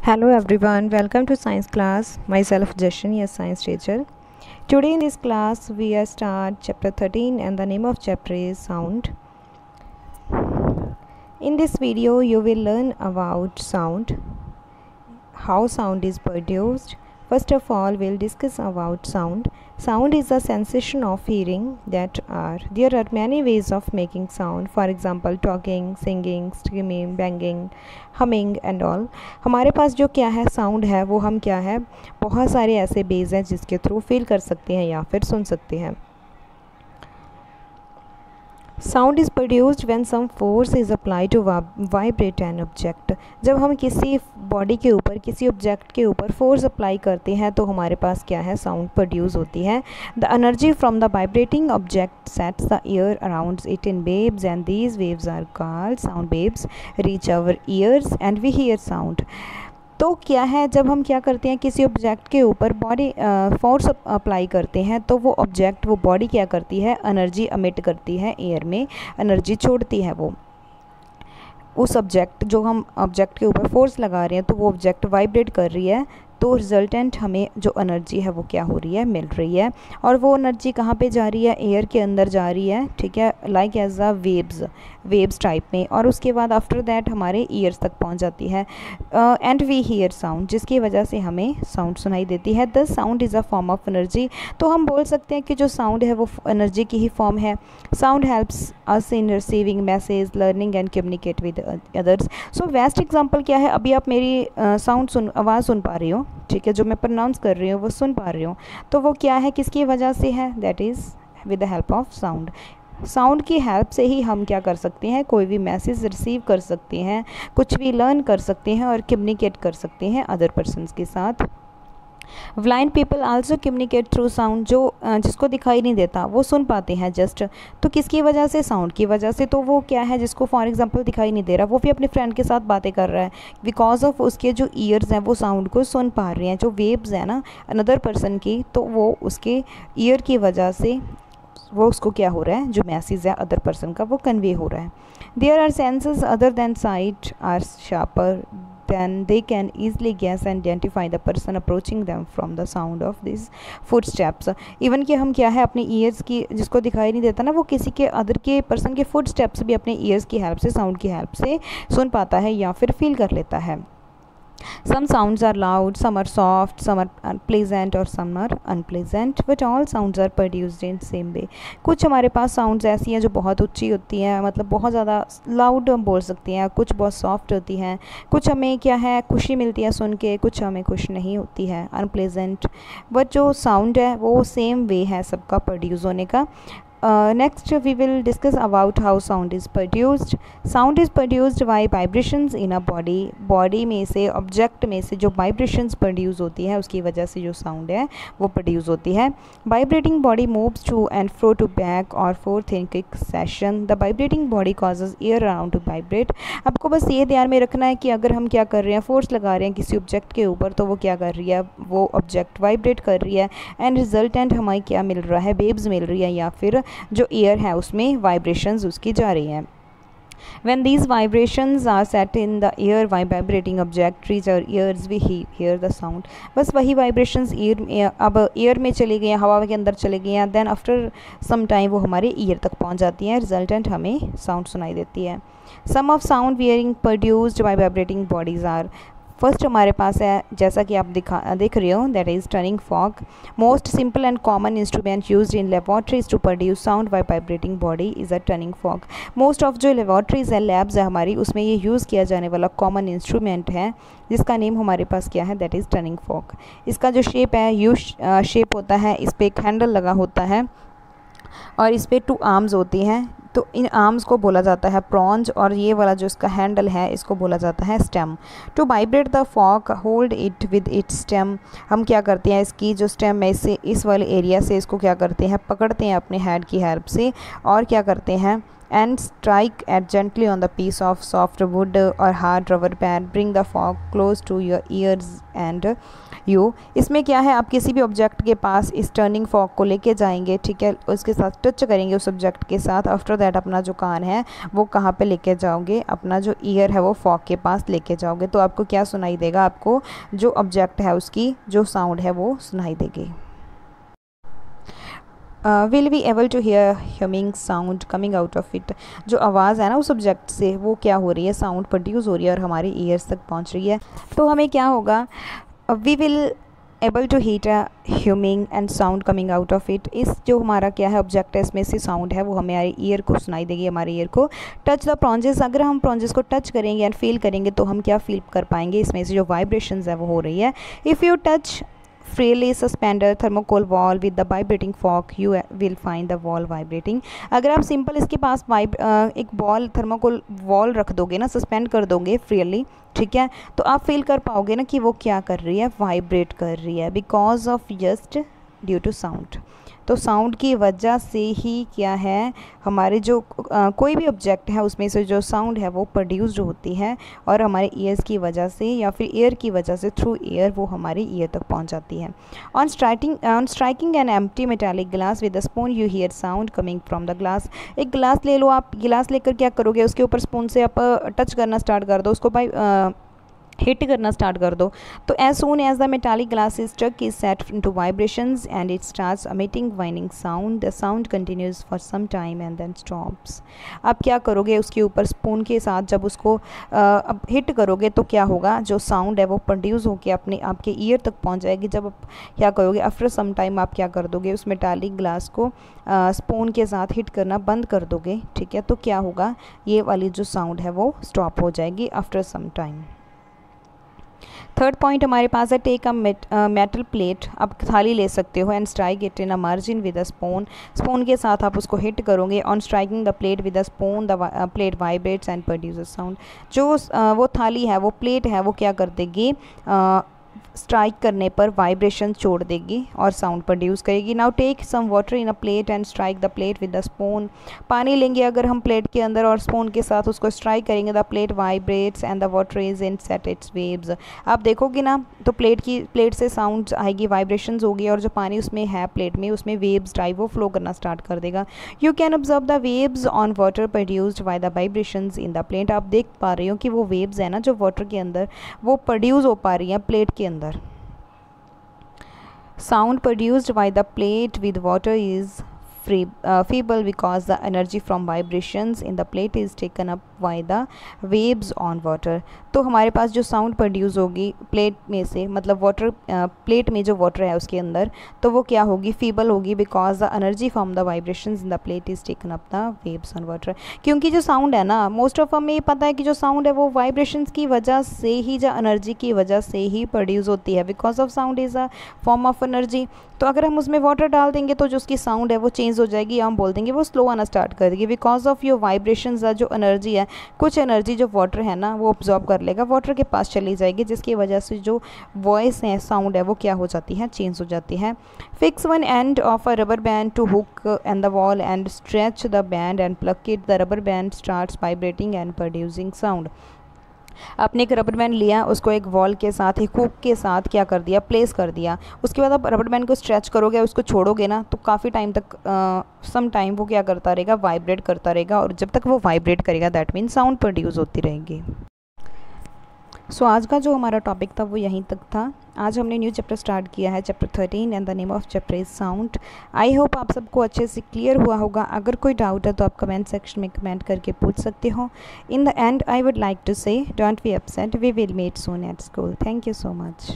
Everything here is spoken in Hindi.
Hello everyone, welcome to science class. Myself Jashan, your science teacher. Today in this class we are start chapter 13 and the name of chapter is sound. In this video you will learn about sound, how sound is produced. First of all, we'll discuss about sound. Sound is a sensation of hearing there are many ways of making sound. For example, talking, singing, screaming, banging, humming and all. हमारे पास जो क्या है साउंड है वो हम क्या है बहुत सारे ऐसे बेस हैं जिसके थ्रू फील कर सकते हैं या फिर सुन सकते हैं. Sound is produced when some force is apply to vibrate an object. जब हम किसी बॉडी के ऊपर किसी ऑब्जेक्ट के ऊपर फोर्स अप्लाई करते हैं तो हमारे पास क्या है साउंड प्रोड्यूस होती है. The energy from the vibrating object sets the air around it in waves and these waves are called sound waves reach our ears and we hear sound. तो क्या है जब हम क्या करते हैं किसी ऑब्जेक्ट के ऊपर बॉडी फोर्स अप्लाई करते हैं तो वो ऑब्जेक्ट वो बॉडी क्या करती है एनर्जी अमिट करती है, एयर में एनर्जी छोड़ती है. वो उस ऑब्जेक्ट जो हम ऑब्जेक्ट के ऊपर फोर्स लगा रहे हैं तो वो ऑब्जेक्ट वाइब्रेट कर रही है तो रिजल्टेंट हमें जो एनर्जी है वो क्या हो रही है मिल रही है. और वो एनर्जी कहाँ पे जा रही है एयर के अंदर जा रही है, ठीक है, like as a waves type में. और उसके बाद आफ्टर दैट हमारे ईयर्स तक पहुंच जाती है एंड वी हियर साउंड, जिसकी वजह से हमें साउंड सुनाई देती है. The sound is a form of energy. तो हम बोल सकते हैं कि जो साउंड है वो एनर्जी की ही फॉर्म है. Sound helps us in receiving message, learning and communicate with others. So best example क्या है, अभी आप मेरी आवाज़ सुन पा रही हो, ठीक है, जो मैं प्रोनाउंस कर रही हूँ वो सुन पा रही हूँ, तो वो क्या है किसकी वजह से है, that is with the help of sound. Sound की हेल्प से ही हम क्या कर सकते हैं कोई भी मैसेज रिसीव कर सकते हैं, कुछ भी लर्न कर सकते हैं और कम्युनिकेट कर सकते हैं अदर पर्सन्स के साथ. Blind people also communicate through sound. जो जिसको दिखाई नहीं देता वो सुन पाते हैं जस्ट, तो किसकी वजह से, साउंड की वजह से. तो वो क्या है जिसको फॉर एग्जांपल दिखाई नहीं दे रहा वो भी अपने फ्रेंड के साथ बातें कर रहा है बिकॉज ऑफ उसके जो ईयर्स हैं वो साउंड को सुन पा रहे हैं. जो वेव्स हैं ना अनदर पर्सन की, तो वो उसके ईयर की वजह से वो उसको क्या हो रहा है जो मैसेज है अदर पर्सन का वो कन्वे हो रहा है. There are senses other than sight are sharper then they can easily guess and identify the person approaching them from the sound of these footsteps. even कि हम क्या है अपने ईयर्स की, जिसको दिखाई नहीं देता ना वो किसी के अदर के पर्सन के फुटस्टेप्स भी अपने ईयर्स की हेल्प से, साउंड की हेल्प से सुन पाता है या फिर फील कर लेता है. Some sounds are loud, some are soft, some are pleasant और some are unpleasant, but all sounds are produced in same way. कुछ हमारे पास sounds ऐसी हैं जो बहुत ऊंची होती हैं, मतलब बहुत ज़्यादा loud हम बोल सकते हैं, कुछ बहुत soft होती हैं, कुछ हमें क्या है खुशी मिलती है सुन के, कुछ हमें खुश नहीं होती है, unpleasant. बट जो sound है वो same way है सबका produce होने का. Next we will discuss about how sound is produced. Sound is produced by vibrations in a body में से ऑब्जेक्ट में से जो vibrations produce होती है उसकी वजह से जो sound है वो produce होती है. Vibrating body moves to and fro to back or forth in quick succession. The vibrating body causes air around to vibrate. आपको बस ये ध्यान में रखना है कि अगर हम क्या कर रहे हैं फोर्स लगा रहे हैं किसी ऑब्जेक्ट के ऊपर तो वो क्या कर रही है, वो ऑब्जेक्ट वाइब्रेट कर रही है एंड रिजल्टेंट हमें क्या मिल रहा है, वेव्स मिल रही है या फिर जो एयर है उसमें वाइब्रेशंस उसकी जा रही हैं. When these vibrations are set in the air, vibrating object reach our ears, we hear the sound. बस वही vibrations अब एयर में चली गई हैं, हवा के अंदर चली गई हैं, then after some time वो हमारे ईयर तक पहुंच जाती हैं, रिजल्टेंट हमें साउंड सुनाई देती है. Some of sound being produced by vibrating bodies are. First हमारे पास है जैसा कि आप देख रहे हो, that is tuning fork. Most simple and common instrument used in laboratories to produce sound by vibrating body is a tuning fork. Most of जो लेबॉर्ट्रीज है, लैब्स है हमारी, उसमें ये यूज़ किया जाने वाला कॉमन इंस्ट्रूमेंट है जिसका नेम हमारे पास क्या है, दैट इज़ टर्निंग फॉक. इसका जो शेप है यू शेप होता है, इस पर एक हैंडल लगा होता है और इस पर 2 आर्म्स होती हैं. तो इन आर्म्स को बोला जाता है प्रॉन्ज और ये वाला जो इसका हैंडल है इसको बोला जाता है stem. To vibrate the fork hold it with its stem. हम क्या करते हैं इसकी जो स्टेम है इससे इस वाले एरिया से इसको क्या करते हैं पकड़ते हैं अपने हैंड की हेल्प से और क्या करते हैं and strike it gently on the piece of soft wood or hard rubber band. Bring the fork close to your ears and you. इसमें क्या है, आप किसी भी ऑब्जेक्ट के पास इस टर्निंग फॉक को लेके जाएंगे, ठीक है, उसके साथ टच करेंगे उस ऑब्जेक्ट के साथ. आफ्टर दैट अपना जो कान है वो कहाँ पे लेके जाओगे, अपना जो ईयर है वो फॉक के पास लेके जाओगे. तो आपको क्या सुनाई देगा, आपको जो ऑब्जेक्ट है उसकी जो साउंड है वो सुनाई देगी. Will be able to hear humming sound coming out of it. जो आवाज़ है ना उस ऑब्जेक्ट से वो क्या हो रही है, साउंड प्रोड्यूस हो रही है और हमारे ईयर्स तक पहुंच रही है. तो हमें क्या होगा, we will able to hear a humming and sound coming out of it. इस जो हमारा क्या है ऑब्जेक्ट है इसमें से साउंड है वो हमारे ईयर को सुनाई देगी, हमारे ईयर को. Touch the prongs. अगर हम प्रोंजेस को टच करेंगे एंड फील करेंगे तो हम क्या फील कर पाएंगे, इसमें से जो वाइब्रेशंस है वो हो रही है. If you touch freely suspended thermocol wall with the vibrating fork, you will find the wall vibrating. अगर आप सिंपल इसके पास एक बॉल थर्मोकोल वॉल रख दोगे ना, सस्पेंड कर दोगे फ्रीली, ठीक है, तो आप फील कर पाओगे ना कि वो क्या कर रही है, वाइब्रेट कर रही है, because of just due to sound. तो साउंड की वजह से ही क्या है, हमारे जो कोई भी ऑब्जेक्ट है उसमें से जो साउंड है वो प्रोड्यूस्ड होती है और हमारे ईयर्स की वजह से या फिर एयर की वजह से थ्रू एयर वो हमारे ईयर तक पहुंच जाती है. On striking an empty metallic glass with the spoon you here sound coming from the glass. एक गिलास ले लो आप, गिलास लेकर क्या करोगे, उसके ऊपर स्पून से आप टच करना स्टार्ट कर दो, उसको बाई हिट करना स्टार्ट कर दो. तो as soon as the metallic glass is struck is set into vibrations and it starts emitting whining sound. The sound continues for some time and then stops. आप क्या करोगे, उसके ऊपर स्पून के साथ जब उसको अब हिट करोगे तो क्या होगा, जो साउंड है वो प्रोड्यूस होकर अपने आपके ईयर तक पहुंच जाएगी. जब आप क्या करोगे, आफ्टर सम टाइम आप क्या कर दोगे, उस मेटालिक ग्लास को स्पून के साथ हिट करना बंद कर दोगे, ठीक है, तो क्या होगा, ये वाली जो साउंड है वो स्टॉप हो जाएगी after some time. Third point हमारे पास है, टेक अ मेटल प्लेट. आप थाली ले सकते हो and strike it in a margin with a spoon. Spoon के साथ आप उसको हिट करोगे. On striking the plate with a spoon the plate vibrates and produces sound. जो वो थाली है, वो प्लेट है, वो क्या कर देगी, स्ट्राइक करने पर वाइब्रेशन छोड़ देगी और साउंड प्रोड्यूस करेगी. Now take some water in a plate and strike the plate with the spoon. पानी लेंगे अगर हम प्लेट के अंदर और स्पून के साथ उसको स्ट्राइक करेंगे, the plate vibrates and the water is in set it's waves. आप देखोगे ना तो प्लेट से साउंड आएगी, वाइब्रेशंस होगी और जो पानी उसमें है प्लेट में उसमें वेव्स टाइप वो फ्लो करना स्टार्ट कर देगा. You can observe the waves on water produced by the vibrations in the plate. आप देख पा रहे हो कि वो वेव्स है ना जो वाटर के अंदर वो प्रोड्यूस हो पा रही हैं प्लेट के अंदर. Sound produced by the plate with water is feeble because the energy from vibrations in the plate is taken up by the waves on water. तो हमारे पास जो साउंड प्रोड्यूस होगी प्लेट में से, मतलब वाटर प्लेट में जो वाटर है उसके अंदर, तो वो क्या होगी, फीबल होगी, because the energy from the vibrations in the plate is taken up the waves on water. क्योंकि जो साउंड है ना, मोस्ट ऑफ हमें ये पता है कि जो साउंड है वो वाइब्रेशंस की वजह से ही, जो एनर्जी की वजह से ही प्रोड्यूस होती है, because of sound is a form of energy. तो अगर हम उसमें वाटर डाल देंगे तो जो उसकी साउंड है वो चेंज हो जाएगी, हम बोल देंगे वो स्लो आना स्टार्ट कर देगी, बिकॉज ऑफ योर वाइब्रेशंस. जो एनर्जी है, कुछ एनर्जी जो वाटर है ना वो ऑब्जॉर्ब कर लेगा, वाटर के पास चली जाएगी, जिसकी वजह से जो वॉइस है, साउंड है, वो क्या हो जाती है, चेंज हो जाती है. Fix one end of a rubber band to hook and the wall and stretch the band and pluck it. The rubber band starts vibrating and producing sound. आपने एक रबर बैंड लिया, उसको एक वॉल के साथ, एक हुक के साथ क्या कर दिया, प्लेस कर दिया. उसके बाद आप रबर बैंड को स्ट्रेच करोगे, उसको छोड़ोगे ना तो काफ़ी टाइम तक सम टाइम वो क्या करता रहेगा, वाइब्रेट करता रहेगा, और जब तक वो वाइब्रेट करेगा दैट मीन साउंड प्रोड्यूस होती रहेगी. सो आज का जो हमारा टॉपिक था वो यहीं तक था. आज हमने न्यू चैप्टर स्टार्ट किया है, chapter 13, and the name of chapter is sound. I hope आप सबको अच्छे से क्लियर हुआ होगा. अगर कोई डाउट है तो आप कमेंट सेक्शन में कमेंट करके पूछ सकते हो. In the end I would like to say don't be upset, we will meet soon at school. Thank you so much.